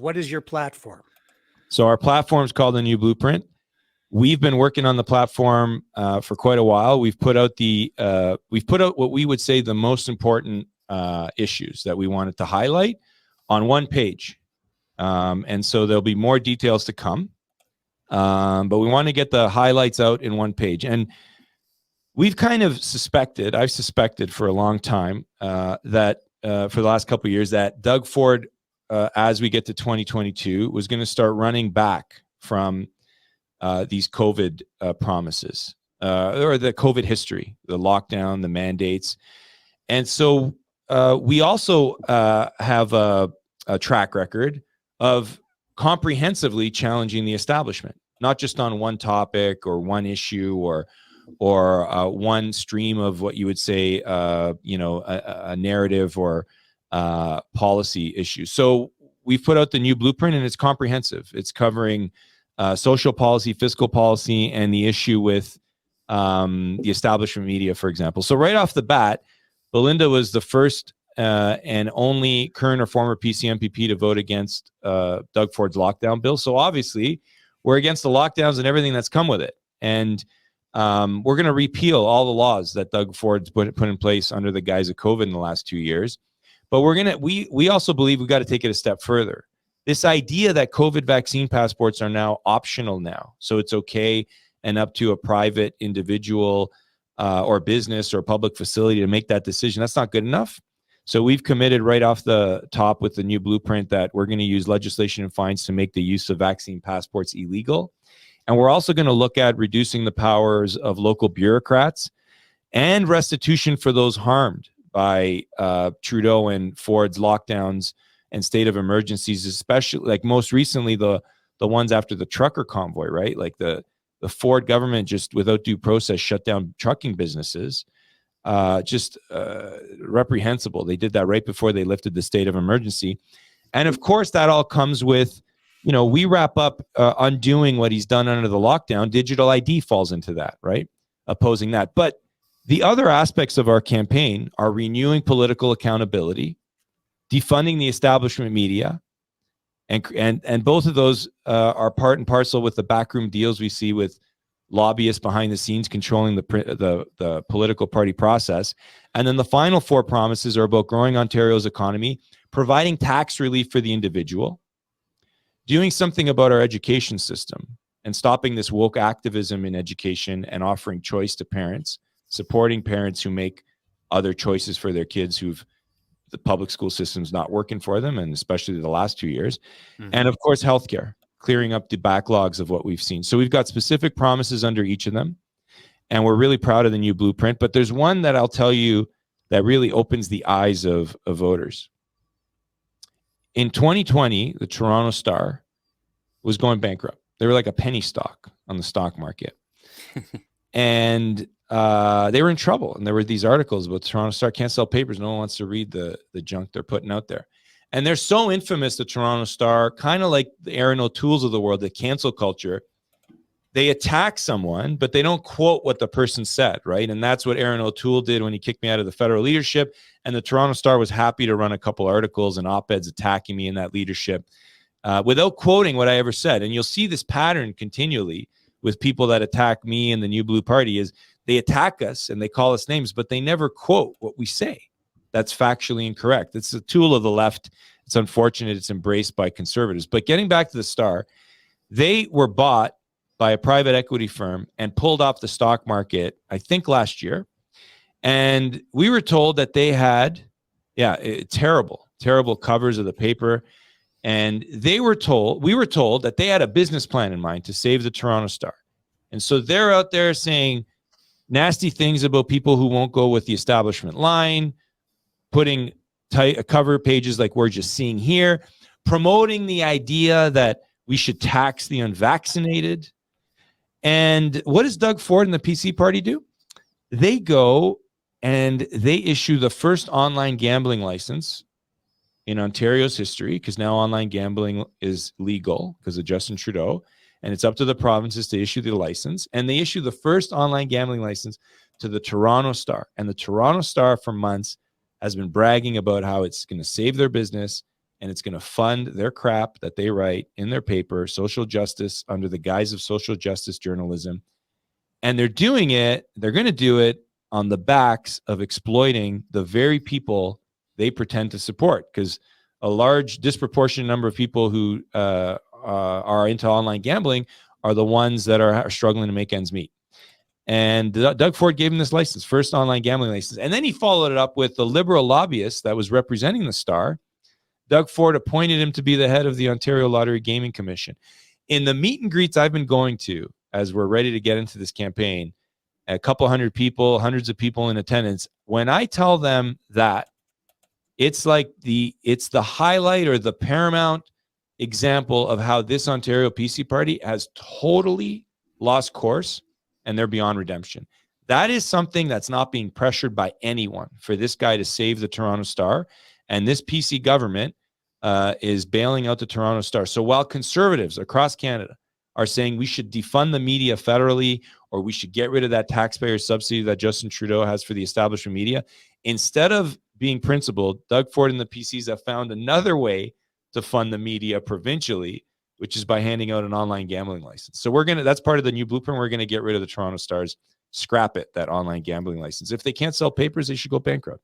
What is your platform? So our platform is called The New Blueprint. We've been working on the platform for quite a while. We've put out what we would say the most important issues that we wanted to highlight on one page. And so there'll be more details to come. But we want to get the highlights out in one page. And we've kind of I've suspected for a long time that for the last couple of years that Doug Ford, as we get to 2022, was going to start running back from these COVID promises or the COVID history, the lockdown, the mandates. And so we also have a track record of comprehensively challenging the establishment, not just on one topic or one issue or one stream of what you would say, a narrative or policy issue. So we've put out the New Blueprint, and it's comprehensive. It's covering social policy, fiscal policy, and the issue with the establishment media, for example. So right off the bat, Belinda was the first and only current or former PC MPP to vote against Doug Ford's lockdown bill. So obviously, we're against the lockdowns and everything that's come with it. And we're going to repeal all the laws that Doug Ford's put in place under the guise of COVID in the last 2 years. But we also believe we've got to take it a step further. This idea that COVID vaccine passports are now optional now, so it's okay and up to a private individual or business or public facility to make that decision, that's not good enough. So we've committed right off the top with the New Blueprint that we're going to use legislation and fines to make the use of vaccine passports illegal. And we're also going to look at reducing the powers of local bureaucrats and restitution for those harmed by Trudeau and Ford's lockdowns and state of emergencies, especially like most recently the ones after the trucker convoy, right? Like the Ford government just without due process shut down trucking businesses. Reprehensible. They did that right before they lifted the state of emergency. And of course, that all comes with, we wrap up undoing what he's done under the lockdown. Digital ID falls into that, right? Opposing that. But the other aspects of our campaign are renewing political accountability, defunding the establishment media, and both of those are part and parcel with the backroom deals we see with lobbyists behind the scenes controlling the political party process. And then the final four promises are about growing Ontario's economy, providing tax relief for the individual, doing something about our education system, and stopping this woke activism in education and offering choice to parents, supporting parents who make other choices for their kids who've the public school system's not working for them, and especially the last 2 years. Mm-hmm. And of course, healthcare, clearing up the backlogs of what we've seen. So we've got specific promises under each of them, and we're really proud of the New Blueprint. But there's one that I'll tell you that really opens the eyes of voters. In 2020, the Toronto Star was going bankrupt. They were like a penny stock on the stock market. And they were in trouble. And there were these articles about the Toronto Star can't sell papers. No one wants to read the junk they're putting out there. And they're so infamous, the Toronto Star, kind of like the Aaron O'Toole's of the world, the cancel culture. They attack someone, but they don't quote what the person said, right? And that's what Aaron O'Toole did when he kicked me out of the federal leadership. And the Toronto Star was happy to run a couple articles and op-eds attacking me in that leadership without quoting what I ever said. And you'll see this pattern continually with people that attack me and the New Blue Party is they attack us and they call us names, but they never quote what we say. That's factually incorrect. It's a tool of the left. It's unfortunate it's embraced by conservatives. But getting back to the Star, they were bought by a private equity firm and pulled off the stock market, I think last year. And we were told that they had, terrible covers of the paper. And we were told that they had a business plan in mind to save the Toronto Star. And so they're out there saying nasty things about people who won't go with the establishment line, putting cover pages like we're just seeing here, promoting the idea that we should tax the unvaccinated. And what does Doug Ford and the PC party do? They go and they issue the first online gambling license in Ontario's history, because now online gambling is legal because of Justin Trudeau, and it's up to the provinces to issue the license. And they issue the first online gambling license to the Toronto Star. And the Toronto Star for months has been bragging about how it's going to save their business and it's going to fund their crap that they write in their paper, social justice, under the guise of social justice journalism. And they're doing it, they're going to do it on the backs of exploiting the very people they pretend to support, because a large disproportionate number of people who are into online gambling are the ones that are struggling to make ends meet. And Doug Ford gave him this license, first online gambling license. And then he followed it up with the liberal lobbyist that was representing the Star. Doug Ford appointed him to be the head of the Ontario Lottery Gaming Commission. In the meet and greets I've been going to as we're ready to get into this campaign, a couple hundred people, hundreds of people in attendance, when I tell them that, it's like it's the highlight or the paramount example of how this Ontario PC party has totally lost course and they're beyond redemption. That is something that's not being pressured by anyone for this guy to save the Toronto Star. And this PC government is bailing out the Toronto Star. So while conservatives across Canada are saying we should defund the media federally, or we should get rid of that taxpayer subsidy that Justin Trudeau has for the establishment media, instead of being principled, Doug Ford and the PCs have found another way to fund the media provincially, which is by handing out an online gambling license. So that's part of the new blueprint. We're going to get rid of the Toronto Stars, scrap it, that online gambling license. If they can't sell papers, they should go bankrupt.